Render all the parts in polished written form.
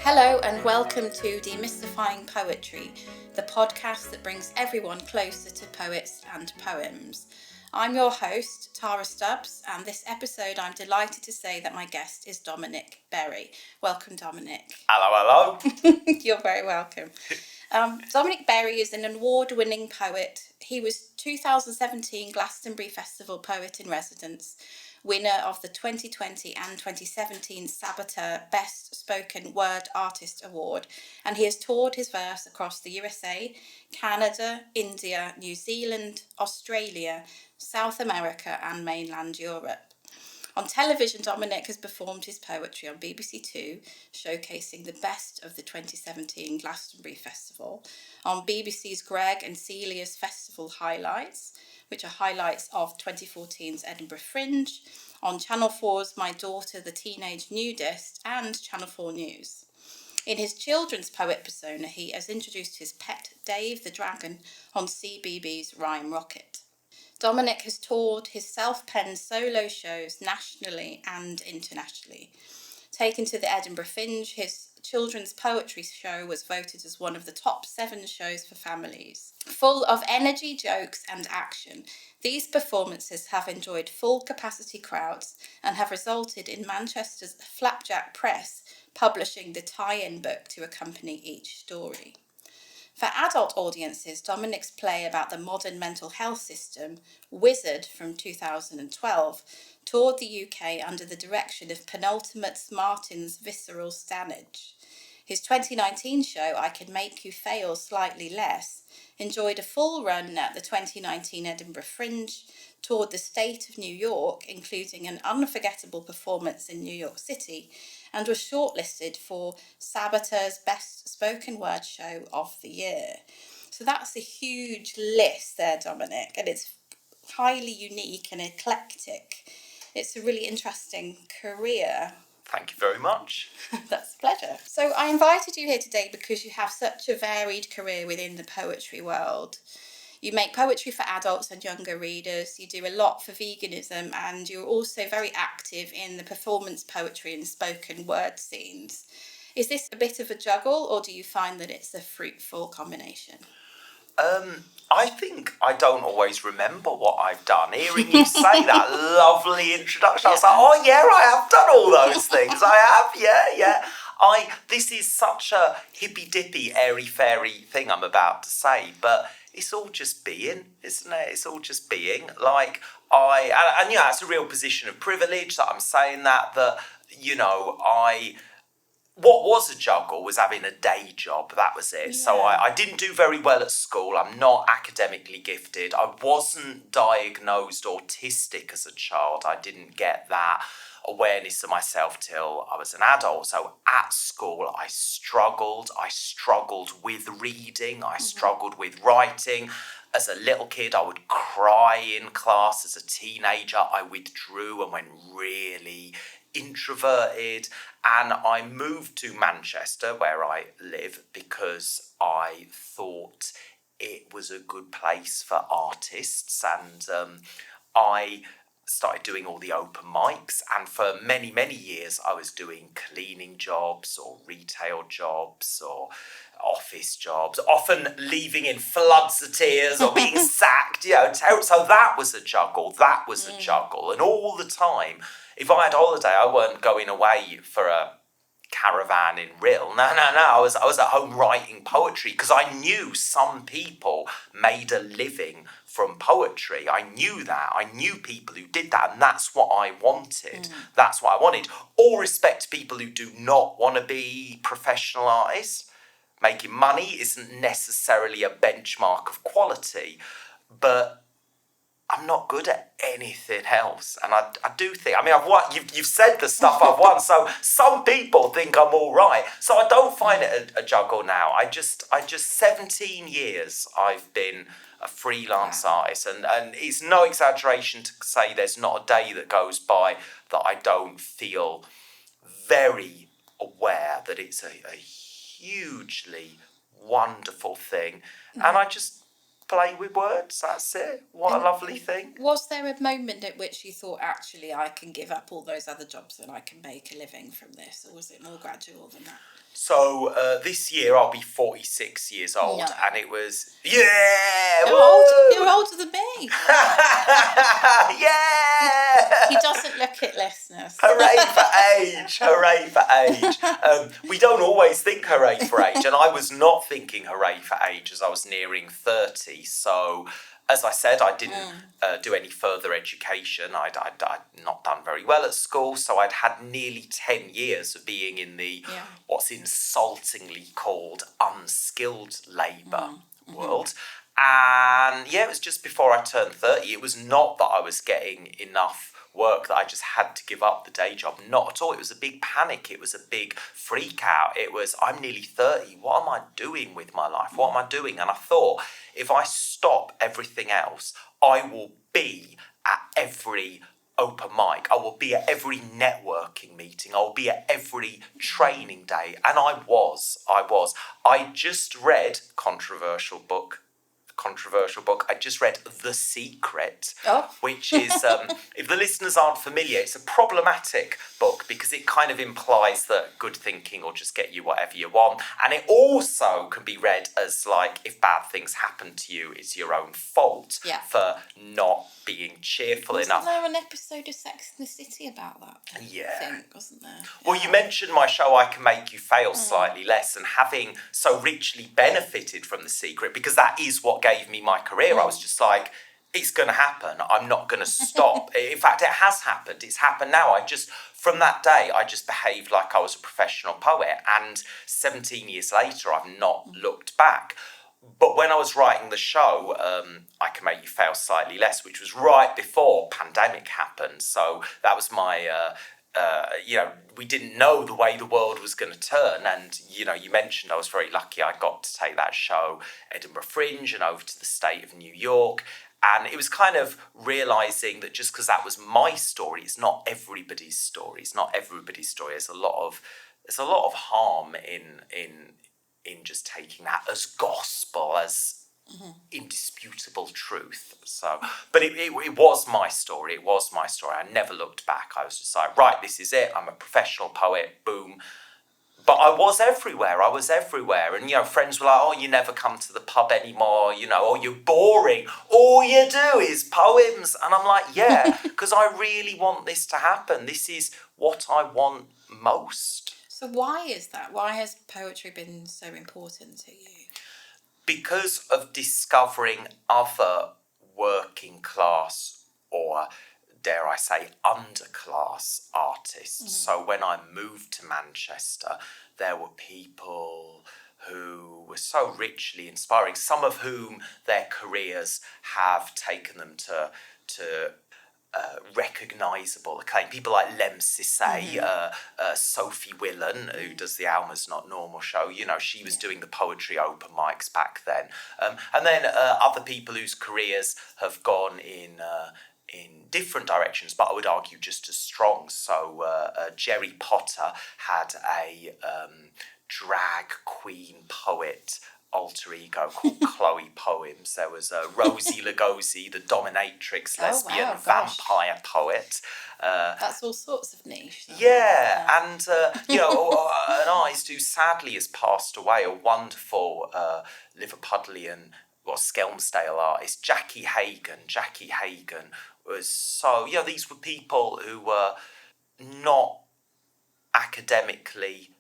Hello and welcome to Demystifying Poetry, the podcast that brings everyone closer to poets and poems. I'm your host, Tara Stubbs, and this episode I'm delighted to say that my guest is Dominic Berry. Welcome, Dominic. Hello, hello. You're very welcome. Dominic Berry is an award-winning poet. He was 2017 Glastonbury Festival Poet in Residence, winner of the 2020 and 2017 Sabater Best Spoken Word Artist Award, and he has toured his verse across the USA, Canada, India, New Zealand, Australia, South America and mainland Europe. On television, Dominic has performed his poetry on BBC Two, showcasing the best of the 2017 Glastonbury Festival, on BBC's Greg and Celia's Festival Highlights, which are highlights of 2014's Edinburgh Fringe, on Channel 4's My Daughter the Teenage Nudist, and Channel 4 News. In his children's poet persona, he has introduced his pet Dave the Dragon on CBeebies Rhyme Rocket. Dominic has toured his self-penned solo shows nationally and internationally. Taken to the Edinburgh Fringe, his children's poetry show was voted as one of the top 7 shows for families. Full of energy, jokes and action, these performances have enjoyed full capacity crowds and have resulted in Manchester's Flapjack Press publishing the tie-in book to accompany each story. For adult audiences, Dominic's play about the modern mental health system, Wizard from 2012, toured the UK under the direction of penultimate Martin's visceral Stanage. His 2019 show, I Can Make You Fail Slightly Less, enjoyed a full run at the 2019 Edinburgh Fringe, toured the state of New York, including an unforgettable performance in New York City, and was shortlisted for Sabater's Best Spoken Word Show of the Year. So that's a huge list there, Dominic, and it's highly unique and eclectic. It's a really interesting career. Thank you very much. That's a pleasure. So I invited you here today because you have such a varied career within the poetry world. You make poetry for adults and younger readers, you do a lot for veganism, and you're also very active in the performance poetry and spoken word scenes. Is this a bit of a juggle, or do you find that it's a fruitful combination? I think I don't always remember what I've done. Hearing you say that lovely introduction, I was like, oh yeah, I have done all those things. I have, yeah. This is such a hippy-dippy, airy-fairy thing I'm about to say, but it's all just being, isn't it? It's all just being. Like, it's a real position of privilege that I'm saying that, what was a juggle was having a day job. That was it. Yeah. So I didn't do very well at school. I'm not academically gifted. I wasn't diagnosed autistic as a child. I didn't get that awareness of myself till I was an adult. So at school, I struggled. I struggled with reading. I struggled with writing. As a little kid, I would cry in class. As a teenager, I withdrew and went really introverted, and I moved to Manchester where I live because I thought it was a good place for artists, and I started doing all the open mics, and for many years I was doing cleaning jobs or retail jobs or office jobs, often leaving in floods of tears or being sacked, so that was a juggle, and all the time, if I had holiday, I weren't going away for a caravan in Rhyl. No, I was at home writing poetry because I knew some people made a living from poetry. I knew that. I knew people who did that, and that's what I wanted. That's what I wanted. All respect to people who do not want to be professional artists. Making money isn't necessarily a benchmark of quality, but I'm not good at anything else, and I do think. I mean, I've won. You've said the stuff I've won, so some people think I'm all right. So I don't find it a juggle now. I just 17 years I've been a freelance artist, and it's no exaggeration to say there's not a day that goes by that I don't feel very aware that it's a hugely wonderful thing, and I just play with words, that's it. What a lovely thing. Was there a moment at which you thought, actually, I can give up all those other jobs and I can make a living from this, or was it more gradual than that? So this year I'll be 46 years old, No. and it was yeah. You're older than me. Yeah. He doesn't look it, listeners. Hooray for age! Hooray for age! We don't always think hooray for age, and I was not thinking hooray for age as I was nearing 30. So, as I said, I didn't do any further education. I'd not done very well at school, so I'd had nearly 10 years of being in the what's insultingly called unskilled labour world. And yeah, it was just before I turned 30. It was not that I was getting enough work that I just had to give up the day job. Not at all. It was a big panic. It was a big freak out. It was, I'm nearly 30. What am I doing with my life? What am I doing? And I thought, if I stop everything else, I will be at every open mic. I will be at every networking meeting. I will be at every training day. And I was. I just read controversial book. I just read The Secret, which is, if the listeners aren't familiar, it's a problematic book because it kind of implies that good thinking will just get you whatever you want. And it also can be read as like, if bad things happen to you, it's your own fault for not being cheerful enough. Wasn't there an episode of Sex and the City about that? Yeah. I think, wasn't there? Well, you mentioned my show, I Can Make You Fail Slightly Less, and having so richly benefited from The Secret, because that is what gave me my career. I was just like, it's going to happen. I'm not going to stop. In fact, it has happened. It's happened now. From that day, I just behaved like I was a professional poet. And 17 years later, I've not looked back. But when I was writing the show, I Can Make You Fail Slightly Less, which was right before pandemic happened. So that was my, we didn't know the way the world was going to turn. And, you mentioned I was very lucky I got to take that show, Edinburgh Fringe, and over to the state of New York. And it was kind of realising that just because that was my story, it's not everybody's story. It's not everybody's story. There's a lot of harm in just taking that as gospel, as indisputable truth. So, but it was my story. It was my story. I never looked back. I was just like, right, this is it. I'm a professional poet. Boom. But I was everywhere. And, friends were like, oh, you never come to the pub anymore, oh, you're boring. All you do is poems. And I'm like, yeah, because I really want this to happen. This is what I want most. So why is that? Why has poetry been so important to you? Because of discovering other working class, or dare I say underclass artists. So when I moved to Manchester, there were people who were so richly inspiring, some of whom their careers have taken them to recognisable acclaim. People like Lem Sissay, Sophie Willan, who does the Alma's Not Normal show. She was doing the poetry open mics back then. And then other people whose careers have gone in different directions, but I would argue just as strong. So Jerry Potter had a drag queen poet alter ego called Chloe Poems. There was Rosie Lugosi, the dominatrix lesbian vampire poet. That's all sorts of niche. And an artist who sadly has passed away, a wonderful Liverpudlian Skelmersdale artist, Jackie Hagan. Jackie Hagan was so, these were people who were not academically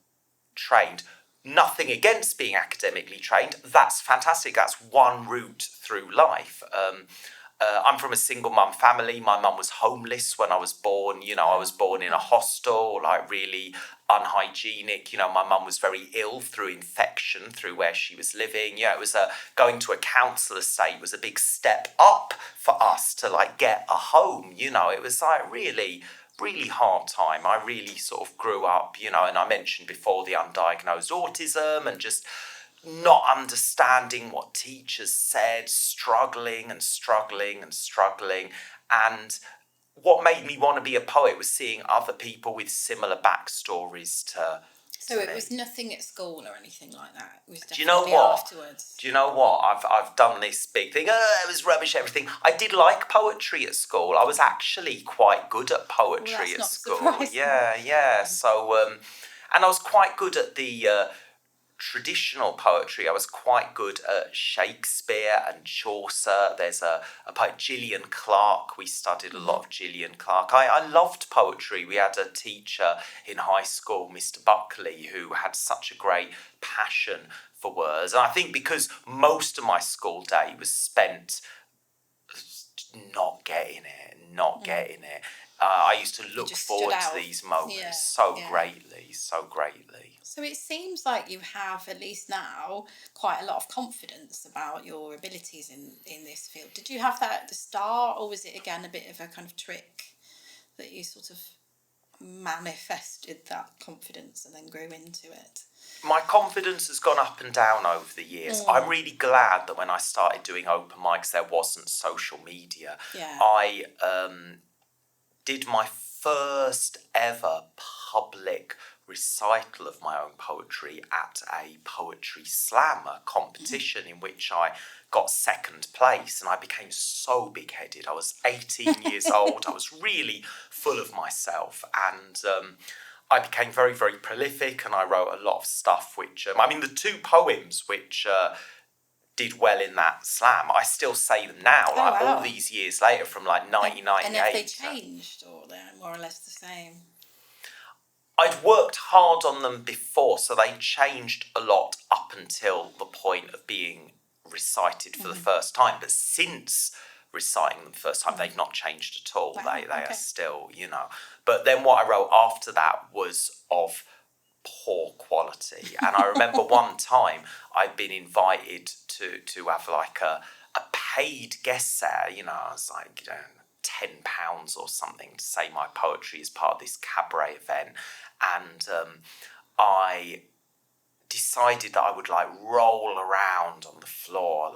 trained. Nothing against being academically trained. That's fantastic. That's one route through life. I'm from a single mum family. My mum was homeless when I was born. I was born in a hostel, really unhygienic. My mum was very ill through infection, through where she was living. It was going to a council estate was a big step up for us to get a home. It was really hard time. I really sort of grew up, and I mentioned before the undiagnosed autism and just not understanding what teachers said, struggling. And what made me want to be a poet was seeing other people with similar backstories to So it was nothing at school or anything like that? It was definitely Do you know what? afterwards? Do you know what? I've done this big thing. It was rubbish, everything. I did like poetry at school. I was actually quite good at poetry at school. Surprising. Yeah. So, And I was quite good at the traditional poetry. I was quite good at Shakespeare and Chaucer. There's a poet, Gillian Clark. We studied a lot of Gillian Clark. I loved poetry. We had a teacher in high school, Mr. Buckley, who had such a great passion for words. And I think because most of my school day was spent not getting it. I used to look forward to these moments so greatly. So it seems like you have, at least now, quite a lot of confidence about your abilities in this field. Did you have that at the start, or was it again a bit of a kind of trick that you sort of manifested that confidence and then grew into it? My confidence has gone up and down over the years. I'm really glad that when I started doing open mics, there wasn't social media. Yeah. I did my first ever public recital of my own poetry at a poetry slam, a competition in which I got second place, and I became so big-headed. I was 18 years old. I was really full of myself, and I became very, very prolific, and I wrote a lot of stuff which, the two poems which did well in that slam, I still say them now, all these years later, from 1998. And have they changed, or they're more or less the same? I'd worked hard on them before, so they changed a lot up until the point of being recited for the first time. But since reciting them the first time, they've not changed at all. Wow, They are still, But then what I wrote after that was of poor quality. And I remember one time I'd been invited to have a paid guest set. I was like, £10 or something to say my poetry as part of this cabaret event, and I decided that I would roll around on the floor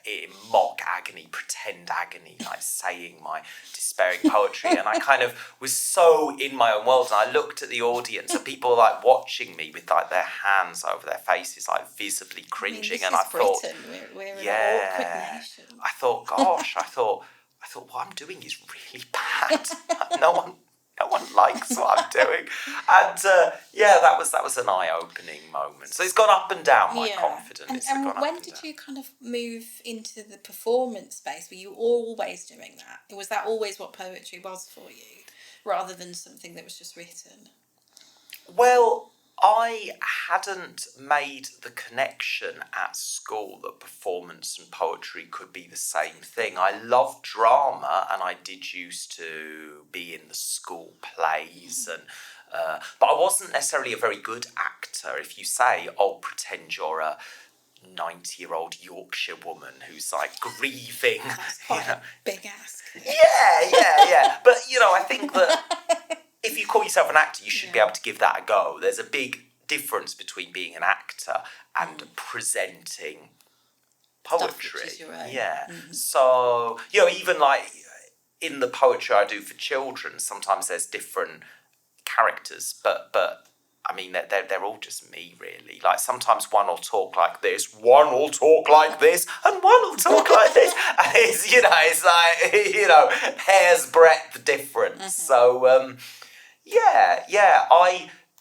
in mock agony, pretend agony, saying my despairing poetry, and I kind of was so in my own world, and I looked at the audience and people were watching me with their hands over their faces, visibly cringing, and I thought, we're an awkward nation. I thought, gosh, I thought what I'm doing is really bad. No one likes what I'm doing, and that was an eye-opening moment. So it's gone up and down. My confidence. And when did you kind of move into the performance space? Were you always doing that? Was that always what poetry was for you, rather than something that was just written? Well, I hadn't made the connection at school that performance and poetry could be the same thing. I love drama, and I did used to be in the school plays, and but I wasn't necessarily a very good actor. If you say, pretend you're a 90-year-old Yorkshire woman who's grieving. That's quite a big ask. Yeah. But I think that if you call yourself an actor, you should be able to give that a go. There's a big difference between being an actor and presenting poetry. Stuff which is your own. Yeah. So, even in the poetry I do for children, sometimes there's different characters, but they're all just me, really. Sometimes one will talk like this, one will talk like this, and one will talk like this. And it's hair's breadth difference. So,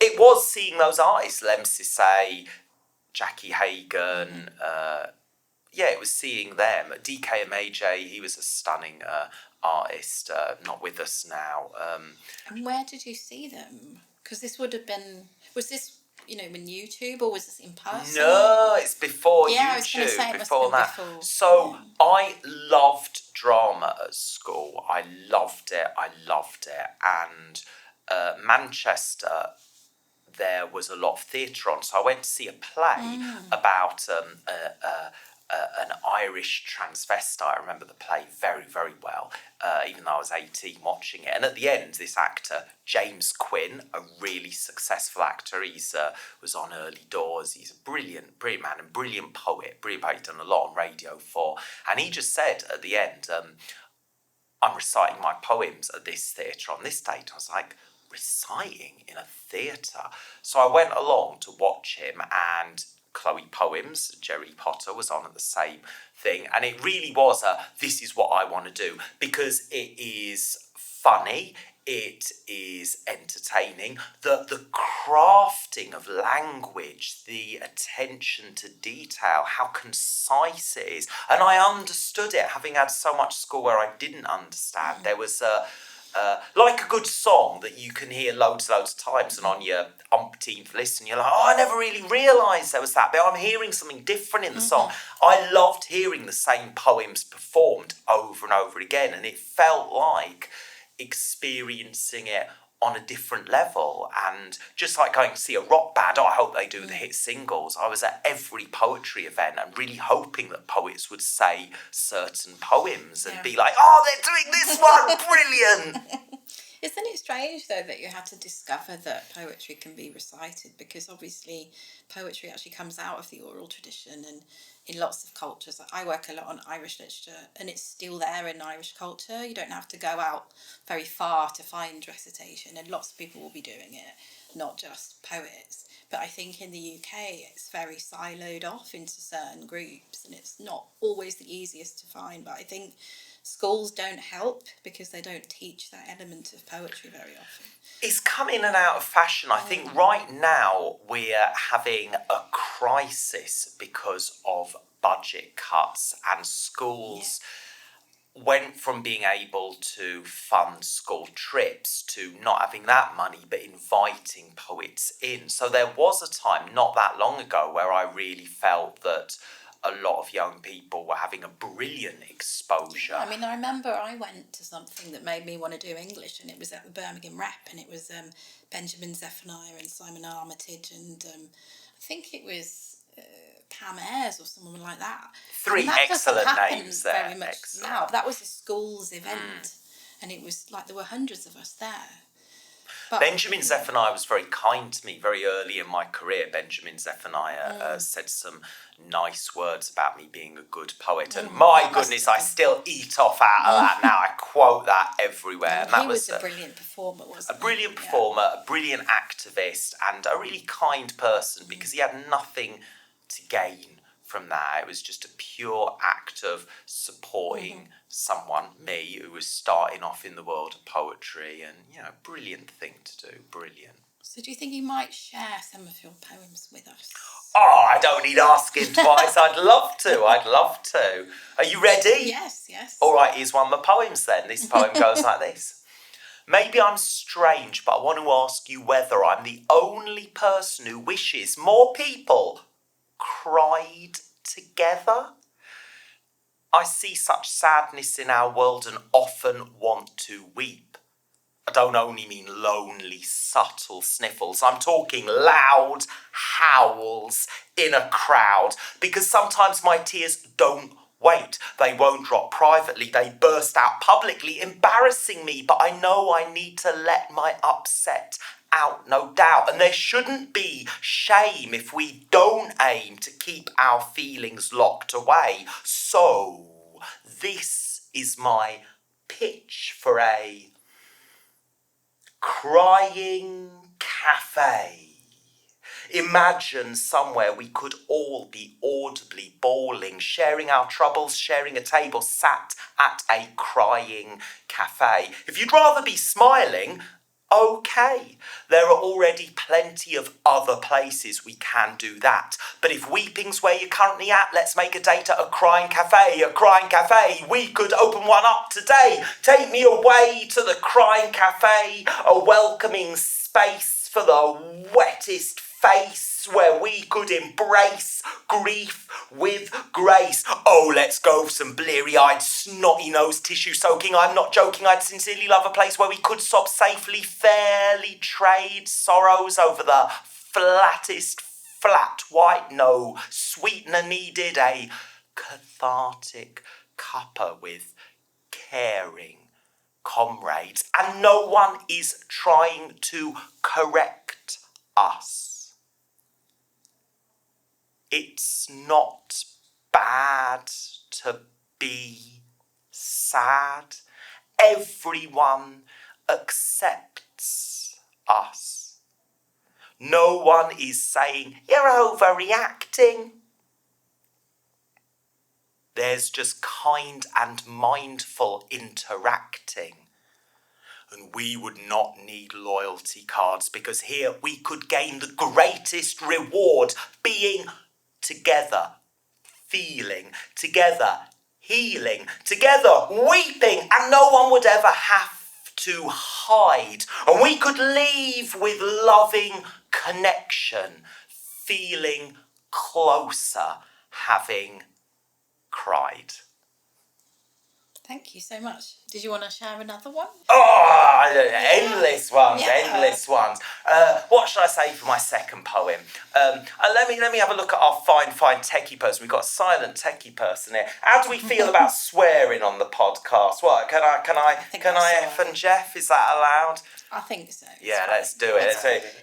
it was seeing those artists, Lem Sissay, Jackie Hagan. It was seeing them. DK Amaje, he was a stunning artist, not with us now. And where did you see them? Because this would have been... Was this, in YouTube, or was this in person? No, it's before YouTube. I was going to say it before that. Before. So I loved drama at school. I loved it. And Manchester, there was a lot of theatre on. So I went to see a play about an Irish transvestite. I remember the play very, very well, even though I was 18 watching it. And at the end, this actor, James Quinn, a really successful actor, he's was on Early Doors. He's a brilliant man and brilliant poet. He's done a lot on Radio 4. And he just said at the end, I'm reciting my poems at this theatre on this date. I was like, reciting in a theatre? So I went along to watch him, and Chloe Poems, Jerry Potter, was on at the same thing, and it really was this is what I want to do, because it is funny, it is entertaining. The crafting of language, the attention to detail, how concise it is. And I understood it, having had so much school where I didn't understand. There was like a good song that you can hear loads of times, and on your umpteenth listen, you're like, oh, I never really realised there was that bit. I'm hearing something different in the song. I loved hearing the same poems performed over and over again, and it felt like experiencing it on a different level. And just like going to see a rock band, I hope they do the hit singles. I was at every poetry event and really hoping that poets would say certain poems and be like, oh, they're doing this one, brilliant. Isn't it strange, though, that you had to discover that poetry can be recited? Because obviously poetry actually comes out of the oral tradition, and in lots of cultures. I work a lot on Irish literature, and it's still there in Irish culture. You don't have to go out very far to find recitation, and lots of people will be doing it, not just poets. But I think in the UK it's very siloed off into certain groups, and it's not always the easiest to find. But I think schools don't help because they don't teach that element of poetry very often. It's come in and out of fashion. I think right now we're having a crisis because of budget cuts, and schools went from being able to fund school trips to not having that money but inviting poets in. So there was a time not that long ago where I really felt that a lot of young people were having a brilliant exposure. I mean, I remember I went to something that made me want to do English, and it was at the Birmingham Rep, and it was Benjamin Zephaniah and Simon Armitage, and I think it was Pam Ayres or someone like that. Three excellent names there. Very much now. That was a school's event, and it was like there were hundreds of us there. But Benjamin Zephaniah was very kind to me very early in my career. Benjamin Zephaniah said some nice words about me being a good poet, and my goodness, I still eat off out of that now. I quote that everywhere. And he was a brilliant performer, wasn't he? A brilliant performer, a brilliant activist, and a really kind person, because he had nothing to gain from that. It was just a pure act of supporting someone, me, who was starting off in the world of poetry, and, brilliant thing to do, brilliant. So do you think you might share some of your poems with us? Oh, I don't need asking twice. I'd love to. Are you ready? Yes. All right, here's one of my poems then. This poem goes like this. Maybe I'm strange, but I want to ask you whether I'm the only person who wishes more people cried together. I see such sadness in our world and often want to weep. I don't only mean lonely, subtle sniffles. I'm talking loud howls in a crowd, because sometimes my tears don't wait. They won't drop privately. They burst out publicly, embarrassing me, but I know I need to let my upset out, no doubt. And there shouldn't be shame if we don't aim to keep our feelings locked away. So this is my pitch for a crying cafe. Imagine somewhere we could all be audibly bawling, sharing our troubles, sharing a table, sat at a crying cafe. If you'd rather be smiling, okay, there are already plenty of other places we can do that. But if weeping's where you're currently at, let's make a date at a crying cafe. We could open one up today. Take me away to the crying cafe, a welcoming space for the wettest face, where we could embrace grief with grace. Oh, let's go for some bleary-eyed, snotty-nosed, tissue-soaking. I'm not joking, I'd sincerely love a place where we could sob safely, fairly trade sorrows over the flattest flat white. No sweetener needed, a cathartic cuppa with caring comrades. And no one is trying to correct us. It's not bad to be sad. Everyone accepts us. No one is saying, you're overreacting. There's just kind and mindful interacting. And we would not need loyalty cards, because here we could gain the greatest reward, being together, feeling together, healing together, weeping, and no one would ever have to hide. And we could leave with loving connection, feeling closer, having cried. Thank you so much. Did you want to share another one? Oh, endless ones, Yeah. endless ones. What should I say for my second poem? Let me have a look at our fine techie person. We've got a silent techie person here. How do we feel about swearing on the podcast? What can I F and Jeff? Is that allowed? I think so. Yeah, let's do it.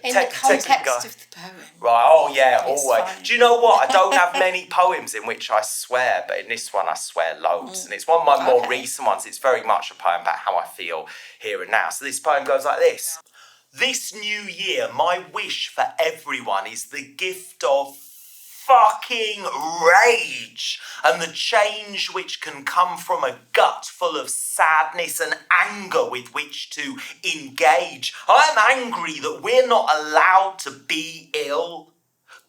In the context of the poem. Right, oh yeah, It's always. fine. Do you know what? I don't have many poems in which I swear, but in this one I swear loads. And it's one of my more recent ones. It's very much a poem about how I feel here and now. So this poem goes like this. This new year, my wish for everyone is the gift of fucking rage, and the change which can come from a gut full of sadness and anger with which to engage. I'm angry that we're not allowed to be ill.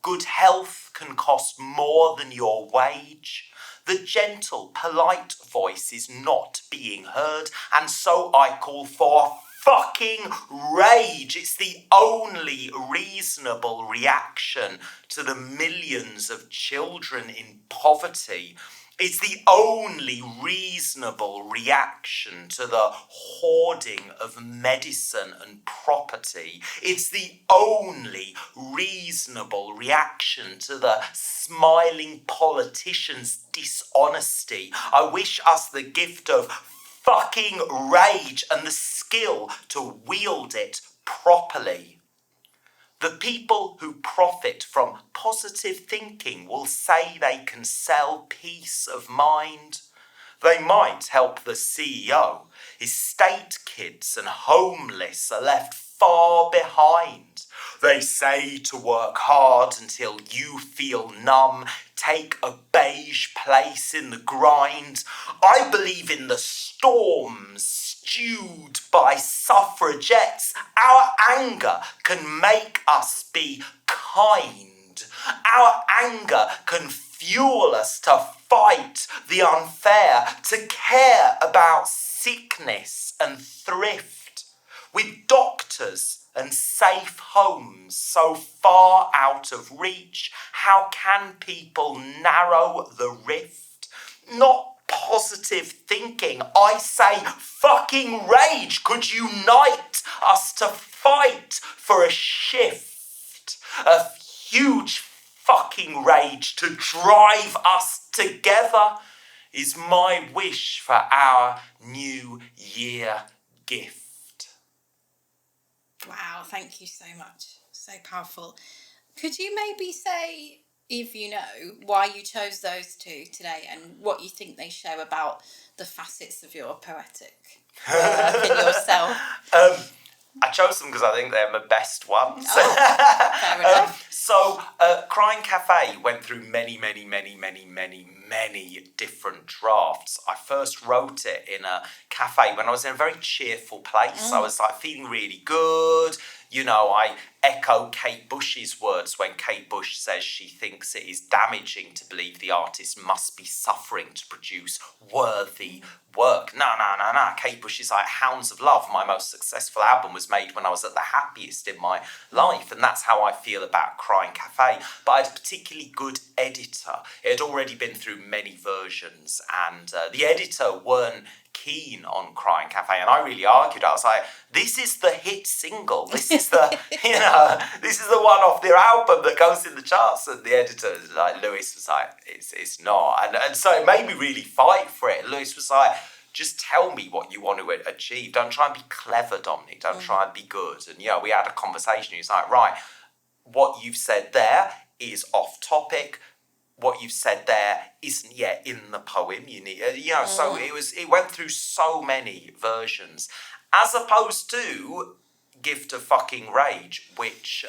Good health can cost more than your wage. The gentle, polite voice is not being heard, and so I call for fucking rage. It's the only reasonable reaction to the millions of children in poverty. It's the only reasonable reaction to the hoarding of medicine and property. It's the only reasonable reaction to the smiling politicians' dishonesty. I wish us the gift of fucking rage and the skill to wield it properly. The people who profit from positive thinking will say they can sell peace of mind. They might help the CEO. Estate kids and homeless are left far behind. They say to work hard until you feel numb, take a beige place in the grind. I believe in the storms stewed by suffragettes. Our anger can make us be kind. Our anger can fuel us to fight the unfair, to care about sickness and thrift. With doctors and safe homes so far out of reach, how can people narrow the rift? Not positive thinking, I say fucking rage could unite us to fight for a shift. A huge fucking rage to drive us together is my wish for our new year gift. Wow, thank you so much. So powerful. Could you maybe say, if you know, why you chose those two today and what you think they show about the facets of your poetic work in yourself? I chose them because I think they're my best ones. Fair enough. Crying Cafe went through many different drafts. I first wrote it in a cafe when I was in a very cheerful place. I was like feeling really good. You know, I echo Kate Bush's words when Kate Bush says she thinks it is damaging to believe the artist must be suffering to produce worthy work. No. Kate Bush is like Hounds of Love. My most successful album was made when I was at the happiest in my life, and that's how I feel about Crying Cafe. But I had a particularly good editor. It had already been through many versions, and the editor weren't keen on Crying Cafe, and I really argued. I was like, this is the hit single. This is the, this is the one off their album that goes in the charts. And the editor was like, Lewis was like, it's not. And so it made me really fight for it. And Lewis was like, just tell me what you want to achieve. Don't try and be clever, Dominic. Don't try and be good. And, we had a conversation. He was like, right, what you've said there is off topic. What you've said there isn't yet in the poem. You need, so it went through so many versions, as opposed to Gift of Fucking Rage, which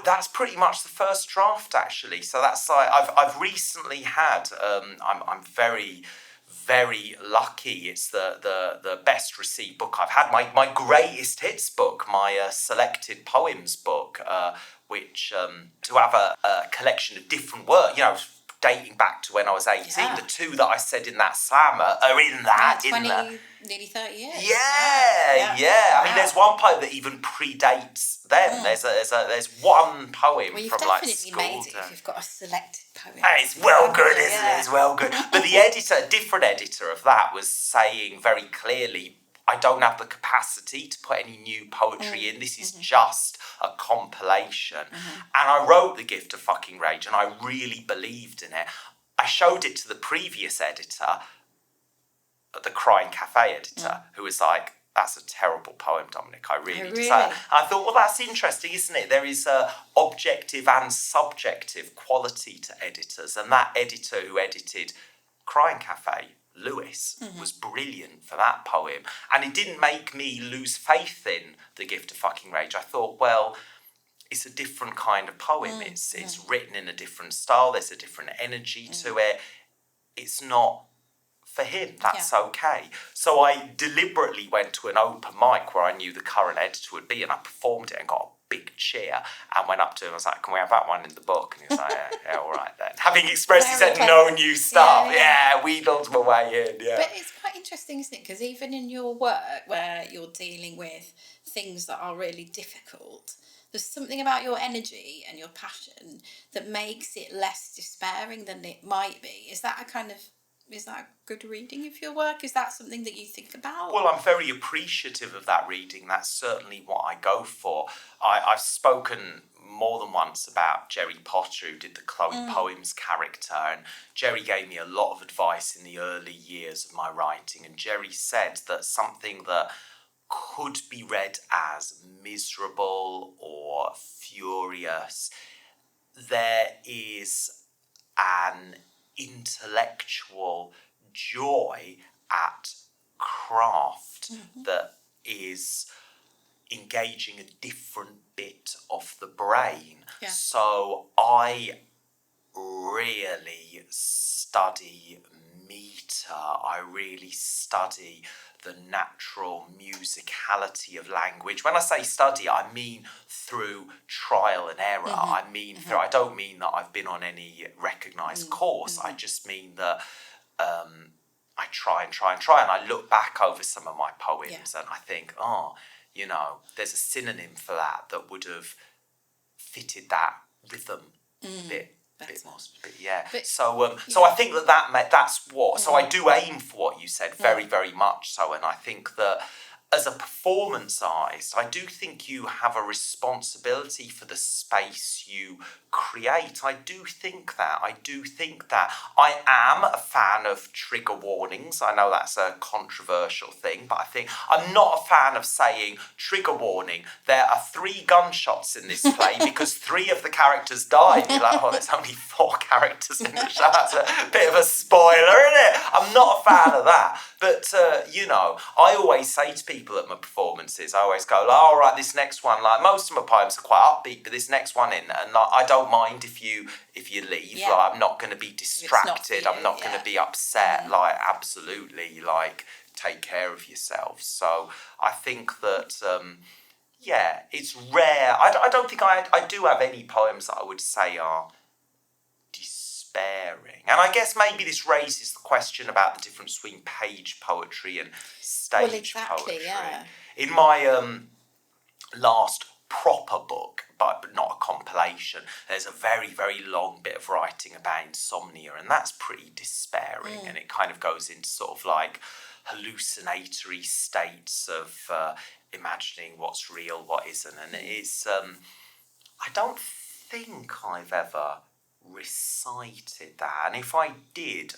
that's pretty much the first draft actually. So that's like I've recently had I'm very very lucky. It's the best received book I've had. My greatest hits book, my selected poems book, which to have a collection of different work, dating back to when I was 18. Yeah. The two that I said in that slam are in that. 20, nearly 30 years. Yeah. I mean, there's one poem that even predates them. There's one poem Well, you've from definitely like school. made it if you've got a selected poem. It's well good, isn't it? It's well good. But the editor, a different editor of that, was saying very clearly, I don't have the capacity to put any new poetry in. This is just a compilation. And I wrote The Gift of Fucking Rage, and I really believed in it. I showed it to the previous editor, the Crying Cafe editor, who was like, that's a terrible poem, Dominic. I really dislike it. I thought, well, that's interesting, isn't it? There is a objective and subjective quality to editors, and that editor who edited Crying Cafe, Lewis, was brilliant for that poem. And it didn't make me lose faith in The Gift of Fucking Rage. I thought, well, it's a different kind of poem. It's written in a different style. There's a different energy to it. It's not for him. That's okay. So I deliberately went to an open mic where I knew the current editor would be, and I performed it and got a big cheer and went up to him. I was like, can we have that one in the book? And he was like, yeah, all right then. Having expressly said no new stuff. Wheedled my way in. But it's quite interesting, isn't it? Because even in your work where you're dealing with things that are really difficult, there's something about your energy and your passion that makes it less despairing than it might be. Is that a good reading of your work? Is that something that you think about? Well, I'm very appreciative of that reading. That's certainly what I go for. I've spoken more than once about Jerry Potter, who did the Chloe Poems character, and Jerry gave me a lot of advice in the early years of my writing, and Jerry said that something that could be read as miserable or furious, there is an intellectual joy at craft that is engaging a different bit of the brain. So I really study meter. I really study the natural musicality of language. When I say study, I mean through trial and error. I mean through, I don't mean that I've been on any recognised course. I just mean that I try and I look back over some of my poems and I think, there's a synonym for that would have fitted that rhythm bit more. So I think that's what. So I do aim for what you said very, very much so, and I think that as a performance artist, I do think you have a responsibility for the space you create. I do think that. I am a fan of trigger warnings. I know that's a controversial thing, but I think I'm not a fan of saying, trigger warning, there are 3 gunshots in this play because 3 of the characters died. You're like, there's only 4 characters in the show. That's a bit of a spoiler, isn't it? I'm not a fan of that. But, I always say to people at my performances, I always go, all right, this next one, like most of my poems are quite upbeat, but this next one and like, I don't mind if you leave. Like, I'm not going to be distracted. I'm not going to be upset. Like, absolutely, like, take care of yourself. So I think that, it's rare. I don't think I do have any poems that I would say are despairing. And I guess maybe this raises the question about the difference between page poetry and stage poetry. Yeah. In my last proper book, but not a compilation, there's a very, very long bit of writing about insomnia, and that's pretty despairing, and it kind of goes into sort of like hallucinatory states of imagining what's real, what isn't, and it's I don't think I've ever recited that, and if I did,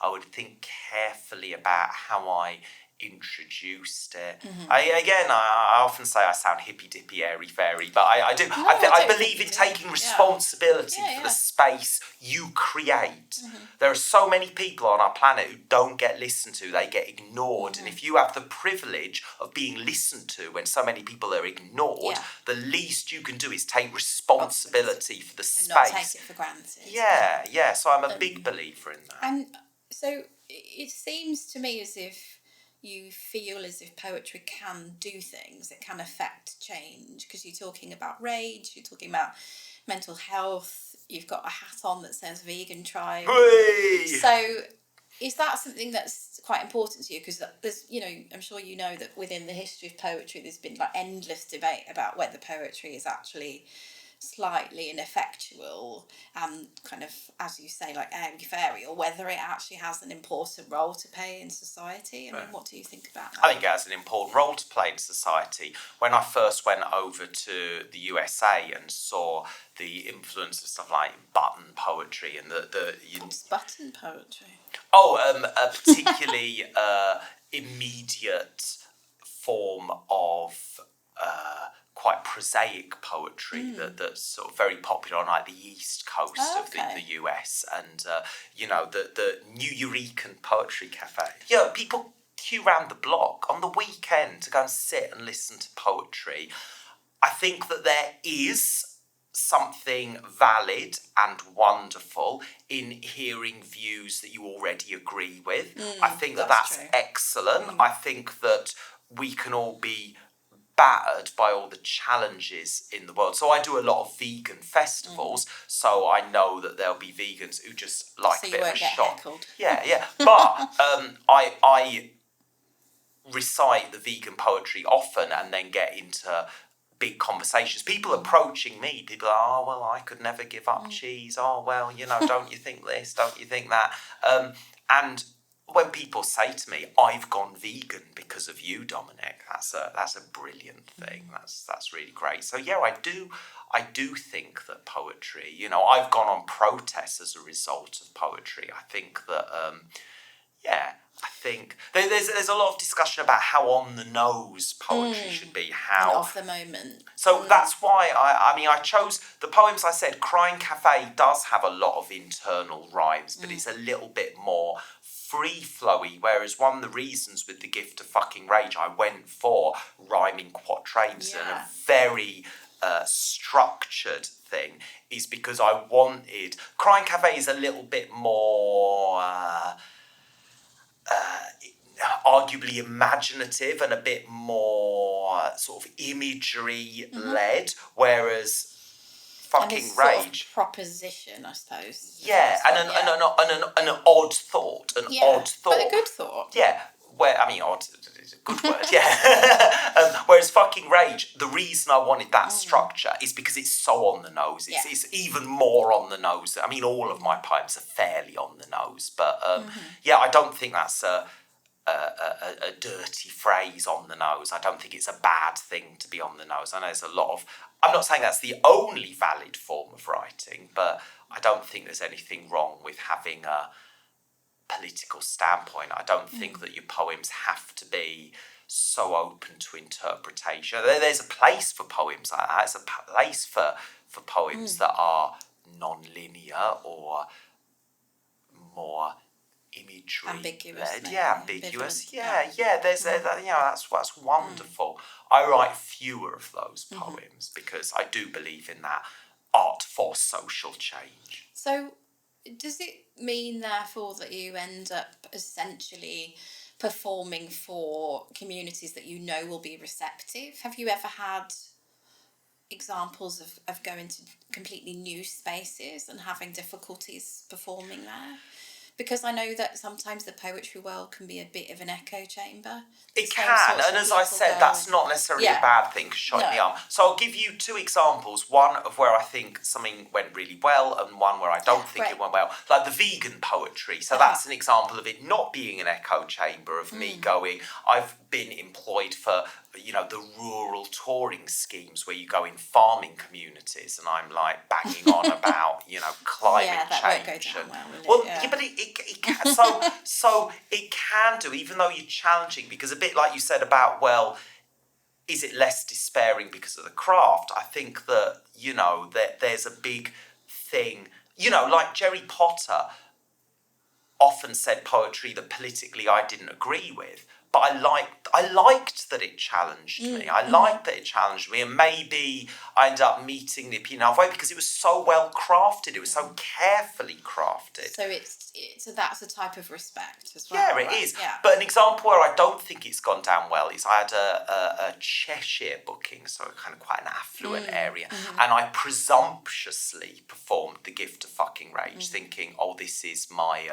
I would think carefully about how I introduced it. I often say I sound hippy-dippy, airy-fairy, but I do. I believe in taking responsibility for the space you create. There are so many people on our planet who don't get listened to, they get ignored, and if you have the privilege of being listened to when so many people are ignored, the least you can do is take responsibility for the space. And not take it for granted. Yeah, so I'm a big believer in that. And So it seems to me as if you feel as if poetry can do things, it can affect change, because you're talking about rage, you're talking about mental health, you've got a hat on that says vegan tribe. Whee! So is that something that's quite important to you? Because there's, I'm sure you know that within the history of poetry, there's been like endless debate about whether poetry is actually slightly ineffectual and kind of, as you say, like airy-fairy, or whether it actually has an important role to play in society. I mean, what do you think about that? I think it has an important role to play in society. When I first went over to the USA and saw the influence of stuff like button poetry and What's button poetry? a particularly immediate form of quite prosaic poetry that's sort of very popular on like the east coast of the US, and the New Eurekan Poetry Cafe. Yeah, people queue round the block on the weekend to go and sit and listen to poetry. I think that there is something valid and wonderful in hearing views that you already agree with. I think that's excellent. I think that we can all be battered by all the challenges in the world. So I do a lot of vegan festivals, so I know that there'll be vegans who just like a bit of a shock. Heckled. Yeah. But I recite the vegan poetry often and then get into big conversations. People approaching me, people are, oh, well, I could never give up cheese. Oh, well, don't you think this? Don't you think that? And when people say to me, I've gone vegan because of you, Dominic, that's a brilliant thing. That's really great. So yeah, I do think that poetry, I've gone on protests as a result of poetry. I think that I think there's a lot of discussion about how on the nose poetry should be, how and of the moment. So that's why I chose the poems. I said Crying Cafe does have a lot of internal rhymes, but it's a little bit more free-flowy, whereas one of the reasons with The Gift of Fucking Rage I went for rhyming quatrains and a very structured thing is because I wanted... Crying Cafe is a little bit more... arguably imaginative and a bit more sort of imagery-led, whereas Fucking Rage... Sort of proposition, I suppose. Yeah, and an odd thought, odd thought. But a good thought. Yeah, odd is a good word, yeah. Whereas Fucking Rage, the reason I wanted that structure is because it's so on the nose. It's even more on the nose. I mean, all of my poems are fairly on the nose, but I don't think that's a dirty phrase, on the nose. I don't think it's a bad thing to be on the nose. I know there's a lot of... I'm not saying that's the only valid form of writing, but I don't think there's anything wrong with having a political standpoint. I don't think that your poems have to be so open to interpretation. There's a place for poems like that. There's a place for poems that are non-linear or more imagery ambiguous. Ambiguous. That's wonderful. I write fewer of those poems because I do believe in that art for social change. So does it mean therefore that you end up essentially performing for communities that you know will be receptive? Have you ever had examples of going to completely new spaces and having difficulties performing there? Because I know that sometimes the poetry world can be a bit of an echo chamber. It can, and as I said, that's not necessarily a bad thing, shot in the arm. So I'll give you two examples, one of where I think something went really well and one where I don't think it went well. Like the vegan poetry, so that's an example of it not being an echo chamber, of me going, I've been employed for, the rural touring schemes where you go in farming communities and I'm like banging on about, climate change. Won't go down well, but it can, so it can do, even though you're challenging, because a bit like you said about, well, is it less despairing because of the craft? I think that, that there's a big thing, like Jerry Potter often said poetry that politically I didn't agree with, but I liked that it challenged me. I liked that it challenged me, and maybe I ended up meeting the opinion halfway because it was so well crafted. It was so carefully crafted. So that's a type of respect as well. Yeah, it right? is. Yeah. But an example where I don't think it's gone down well is I had a Cheshire booking, so kind of quite an affluent area, and I presumptuously performed The Gift of Fucking Rage, thinking, oh, this is my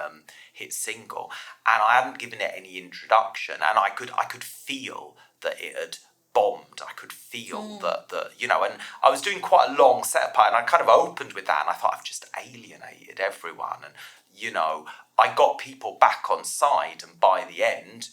hit single, and I hadn't given it any introduction, and I could feel that it had bombed. I could feel that and I was doing quite a long setup, and I kind of opened with that, and I thought, I've just alienated everyone, and I got people back on side, and by the end,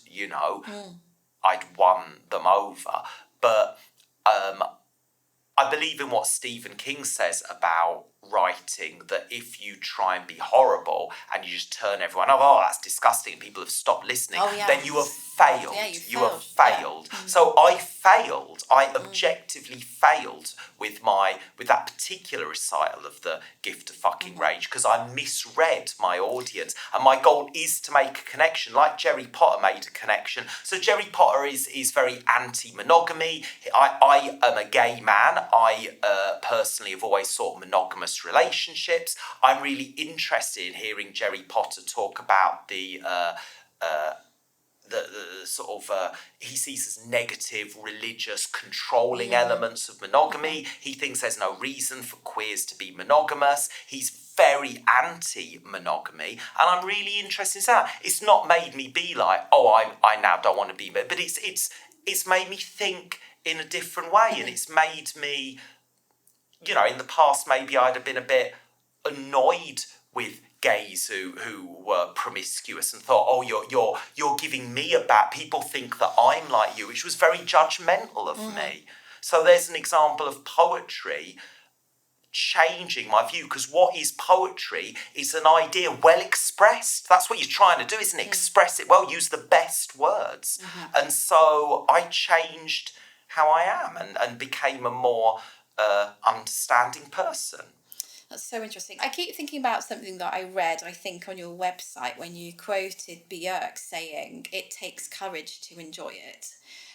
I'd won them over. But I believe in what Stephen King says about writing, that if you try and be horrible and you just turn everyone off, oh, that's disgusting, and people have stopped listening, then you have failed. Yeah, you have failed. Yeah. So I failed. I objectively failed with that particular recital of The Gift of Fucking Rage, because I misread my audience, and my goal is to make a connection, like Jerry Potter made a connection. So Jerry Potter is very anti-monogamy. I am a gay man. I personally have always sought monogamous relationships. I'm really interested in hearing Jerry Potter talk about the sort of he sees as negative, religious, controlling elements of monogamy. He thinks there's no reason for queers to be monogamous. He's very anti-monogamy, and I'm really interested in that. It's not made me be like, oh, I now don't want to be, but it's made me think in a different way, and it's made me, in the past maybe I'd have been a bit annoyed with gays who were promiscuous and thought, oh, you're giving me a bad. People think that I'm like you, which was very judgmental of me. So there's an example of poetry changing my view, because what is poetry is an idea well expressed. That's what you're trying to do, isn't it? Express it well, use the best words. And so I changed how I am and became a more understanding person. That's so interesting. I keep thinking about something that I read, I think, on your website when you quoted Björk saying, it takes courage to enjoy it.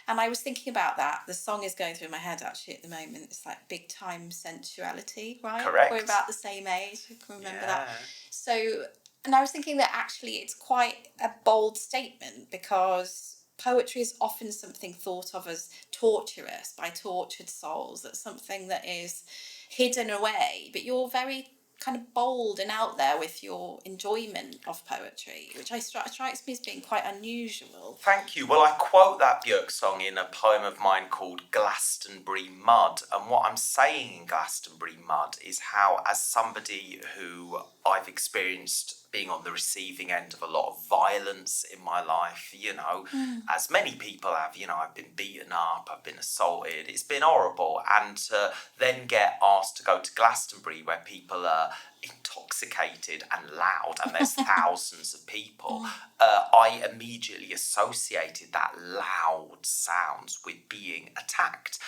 And I was thinking about that. The song is going through my head, actually, at the moment. It's like Big Time Sensuality, right? Correct. We're about the same age. I can remember that. So, and I was thinking that actually it's quite a bold statement, because poetry is often something thought of as torturous by tortured souls. That's something that is hidden away, but you're very kind of bold and out there with your enjoyment of poetry, which strikes me as being quite unusual. Thank you. Well, I quote that Björk song in a poem of mine called Glastonbury Mud, and what I'm saying in Glastonbury Mud is how, as somebody who I've experienced being on the receiving end of a lot of violence in my life, as many people have, I've been beaten up, I've been assaulted, it's been horrible, and to then get asked to go to Glastonbury where people are intoxicated and loud and there's thousands of people, I immediately associated that loud sounds with being attacked,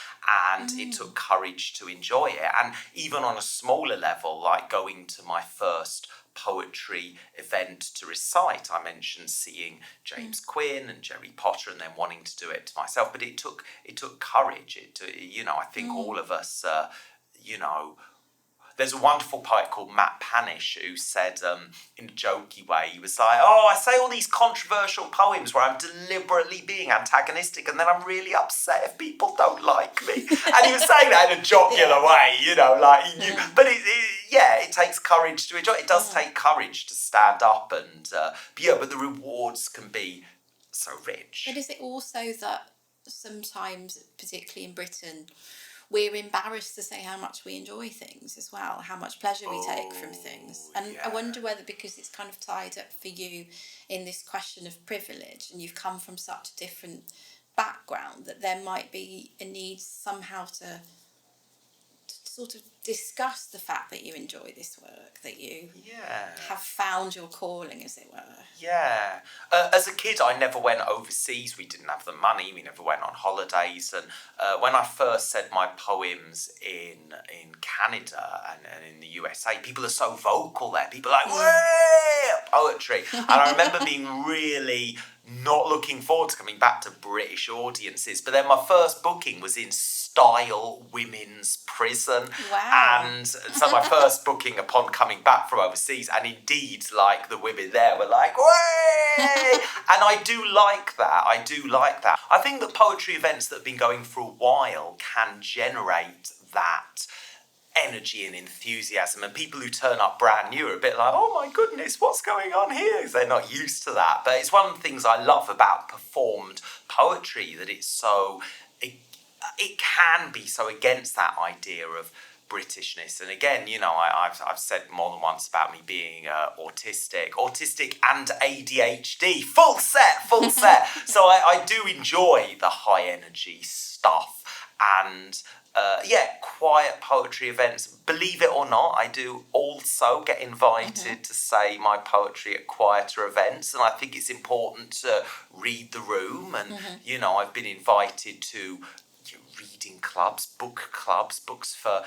and it took courage to enjoy it. And even on a smaller level, like going to my first poetry event to recite, I mentioned seeing James Quinn and Jerry Potter and then wanting to do it to myself, but it took courage. I think all of us, there's a wonderful poet called Matt Panish who said, in a jokey way, he was like, oh, I say all these controversial poems where I'm deliberately being antagonistic, and then I'm really upset if people don't like me. And he was saying that in a jocular way, but it takes courage to enjoy it. It does take courage to stand up but the rewards can be so rich. But is it also that sometimes, particularly in Britain, we're embarrassed to say how much we enjoy things as well, how much pleasure we take from things? And I wonder whether, because it's kind of tied up for you in this question of privilege, and you've come from such a different background, that there might be a need somehow to sort of discuss the fact that you enjoy this work, that you have found your calling, as it were. Yeah. As a kid, I never went overseas. We didn't have the money. We never went on holidays. And when I first said my poems in Canada and in the USA, people are so vocal there. People are like, way, poetry. And I remember being really not looking forward to coming back to British audiences. But then my first booking was in Style Women's Prison. Wow. And so my first booking upon coming back from overseas, and indeed, like, the women there were like, way! And I do like that. I think that poetry events that have been going for a while can generate that energy and enthusiasm, and people who turn up brand new are a bit like, oh my goodness, what's going on here? Because they're not used to that. But it's one of the things I love about performed poetry, that it's so, it can be so against that idea of Britishness. And again, you know, I've said more than once about me being autistic and ADHD, full set. So I do enjoy the high energy stuff, and quiet poetry events. Believe it or not, I do also get invited to say my poetry at quieter events, and I think it's important to read the room. And you know, I've been invited to reading clubs, books for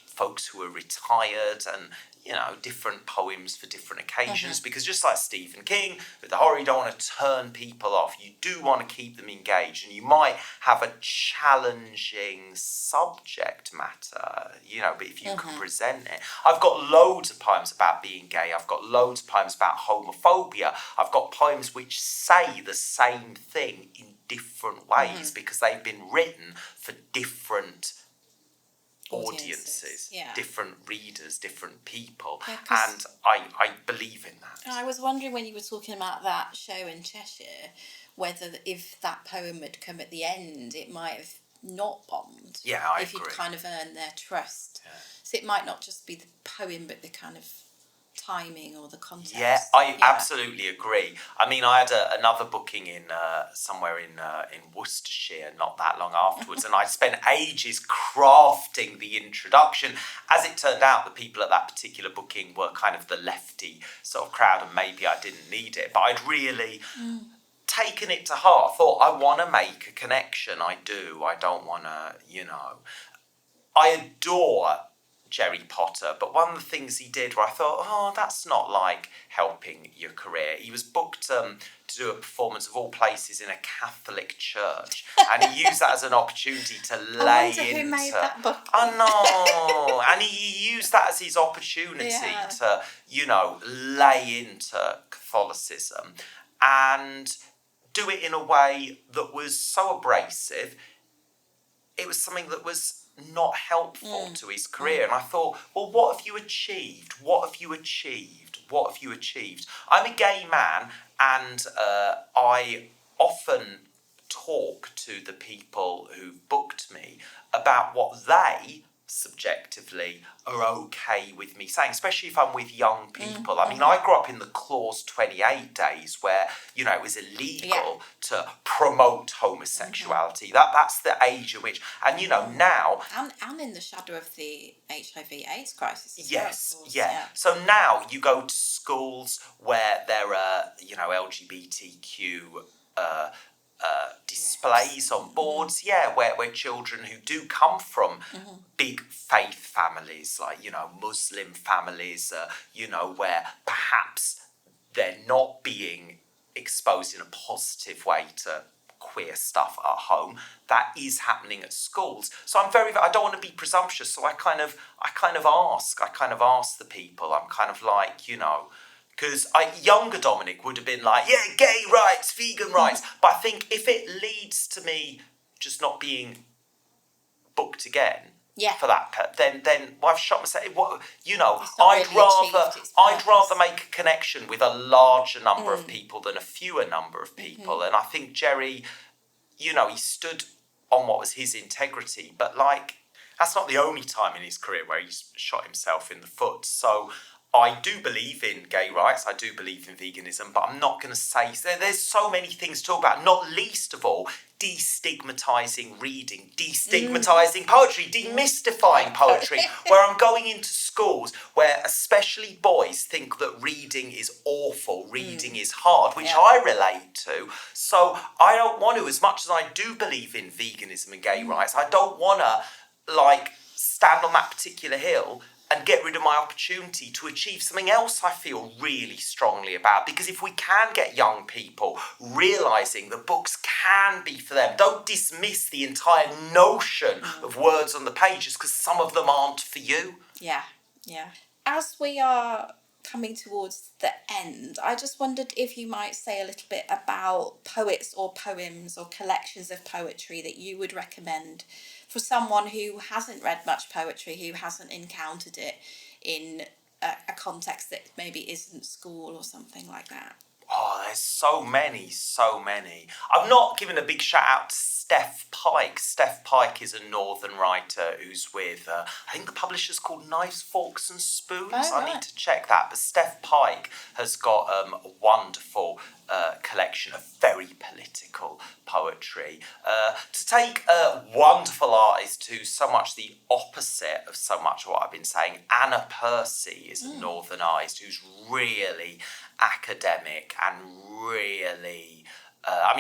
folks who are retired, and you know, different poems for different occasions, because just like Stephen King with the horror, you don't want to turn people off, you do want to keep them engaged, and you might have a challenging subject matter, you know, but if you can present it. I've got loads of poems about being gay, I've got loads of poems about homophobia, I've got poems which say the same thing in different ways, because they've been written for different audiences, different readers, different people, and I believe in that. I was wondering, when you were talking about that show in Cheshire, whether if that poem had come at the end, it might have not bombed. Yeah, I agree. If you'd kind of earned their trust. Yeah. So it might not just be the poem, but the kind of timing or the context. Yeah, I absolutely agree. I mean, I had another booking in somewhere in Worcestershire not that long afterwards, and I spent ages crafting the introduction. As it turned out, the people at that particular booking were kind of the lefty sort of crowd, and maybe I didn't need it, but I'd really taken it to heart. Thought, I want to make a connection. I do. I don't want to, you know. I adore Jerry Potter, but one of the things he did where I thought, oh, that's not like helping your career. He was booked to do a performance of all places in a Catholic church, and he used that as an opportunity to lay into. Who made that book? I know, and he used that as his opportunity to, you know, lay into Catholicism and do it in a way that was so abrasive. It was something that was not helpful to his career. And I thought, well, what have you achieved? I'm a gay man, and I often talk to the people who booked me about what they subjectively are okay with me saying, especially if I'm with young people. I mean, I grew up in the Clause 28 days where, you know, it was illegal to promote homosexuality. That's the age in which, and you know, now... And in the shadow of the HIV/AIDS crisis as yes, well, yeah. So now you go to schools where there are, you know, LGBTQ displays on boards, where children who do come from big faith families, like, you know, Muslim families, you know, where perhaps they're not being exposed in a positive way to queer stuff at home, that is happening at schools. So I don't want to be presumptuous, so I kind of ask the people. I'm kind of like, you know, because younger Dominic would have been like, yeah, gay rights, vegan rights. But I think if it leads to me just not being booked again for that, then I've shot myself. You know, I'd rather make a connection with a larger number of people than a fewer number of people. And I think Jerry, you know, he stood on what was his integrity. But like, that's not the only time in his career where he's shot himself in the foot. So I do believe in gay rights, I do believe in veganism, but I'm not going to say... There's so many things to talk about, not least of all, destigmatising reading, destigmatising poetry, demystifying poetry, where I'm going into schools where especially boys think that reading is awful, reading is hard, which I relate to. So I don't want to, as much as I do believe in veganism and gay rights, I don't want to, like, stand on that particular hill and get rid of my opportunity to achieve something else I feel really strongly about. Because if we can get young people realising that books can be for them, don't dismiss the entire notion of words on the pages because some of them aren't for you. Yeah. As we are coming towards the end, I just wondered if you might say a little bit about poets or poems or collections of poetry that you would recommend for someone who hasn't read much poetry, who hasn't encountered it in a context that maybe isn't school or something like that. Oh, there's so many. I've not given a big shout out to Steph Pike. Steph Pike is a northern writer who's with, I think the publisher's called Knives, Forks and Spoons. Oh, I right. need to check that. But Steph Pike has got a wonderful collection of very political poetry. To take a wonderful artist who's so much the opposite of so much of what I've been saying, Anna Percy is a northern artist who's really academic and really...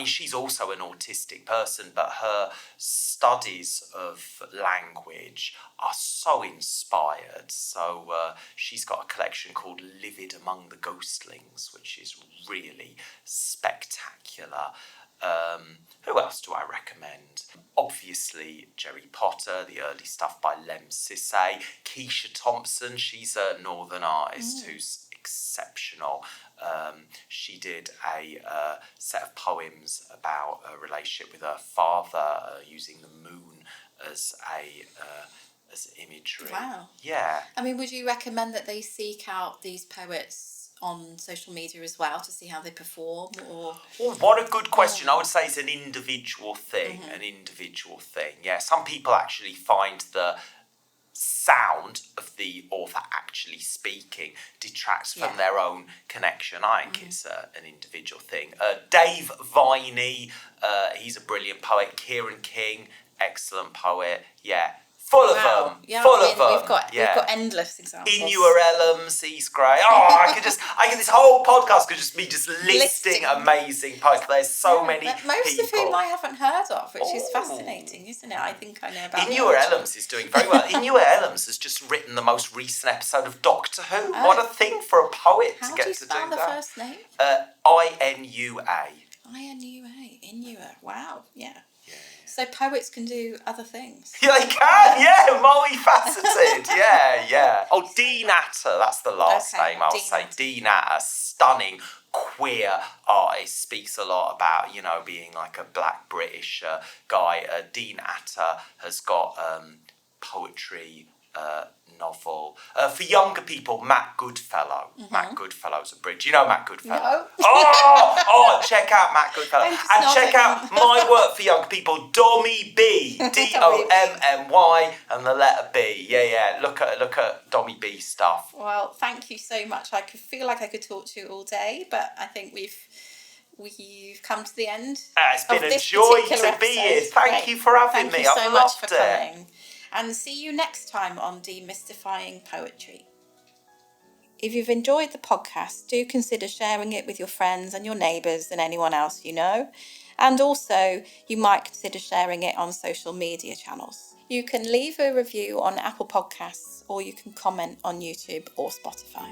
she's also an autistic person, but her studies of language are so inspired. So she's got a collection called Livid Among the Ghostlings, which is really spectacular. Who else do I recommend? Obviously, Jerry Potter, the early stuff by Lem Sissay. Keisha Thompson, she's a northern artist who's exceptional. She did a set of poems about a relationship with her father, using the moon as imagery. Wow. Yeah. Would you recommend that they seek out these poets on social media as well to see how they perform? Or Oh, what a good question. I would say it's an individual thing. Yeah, some people actually find the sound of the author actually speaking detracts from their own connection. I think it's an individual thing. Dave Viney, he's a brilliant poet. Kieran King, excellent poet. Yeah, full of them. We've got endless examples. Inua Ellams, he's great. This whole podcast could just be listing amazing poets. There's so many most people. of whom I haven't heard of, which is fascinating, isn't it? I think I know about Inua Ellams is doing very well. Inua Ellams has just written the most recent episode of Doctor Who. What a thing for a poet to get to do that. How do you spell the first name? Inua. Inua. Wow, yeah. So poets can do other things. Yeah, they can, multifaceted, yeah. Oh, Dean Atter, that's the last name I'll say. Dean Atter, stunning queer artist, speaks a lot about, being like a black British guy. Dean Atter has got poetry, novel. For younger people, Matt Goodfellow. Matt Goodfellow's a Brit. Do you know Matt Goodfellow? No. Oh, check out Matt Goodfellow. And check out my work for younger people, Dommy B. Dommy, and the letter B. Yeah. Look at Dommy B stuff. Well, thank you so much. I feel like I could talk to you all day, but I think we've come to the end. It's been a joy to be here. Thank you for having me. Thank you so much for coming. And see you next time on Demystifying Poetry. If you've enjoyed the podcast, do consider sharing it with your friends and your neighbours and anyone else you know. And also, you might consider sharing it on social media channels. You can leave a review on Apple Podcasts or you can comment on YouTube or Spotify.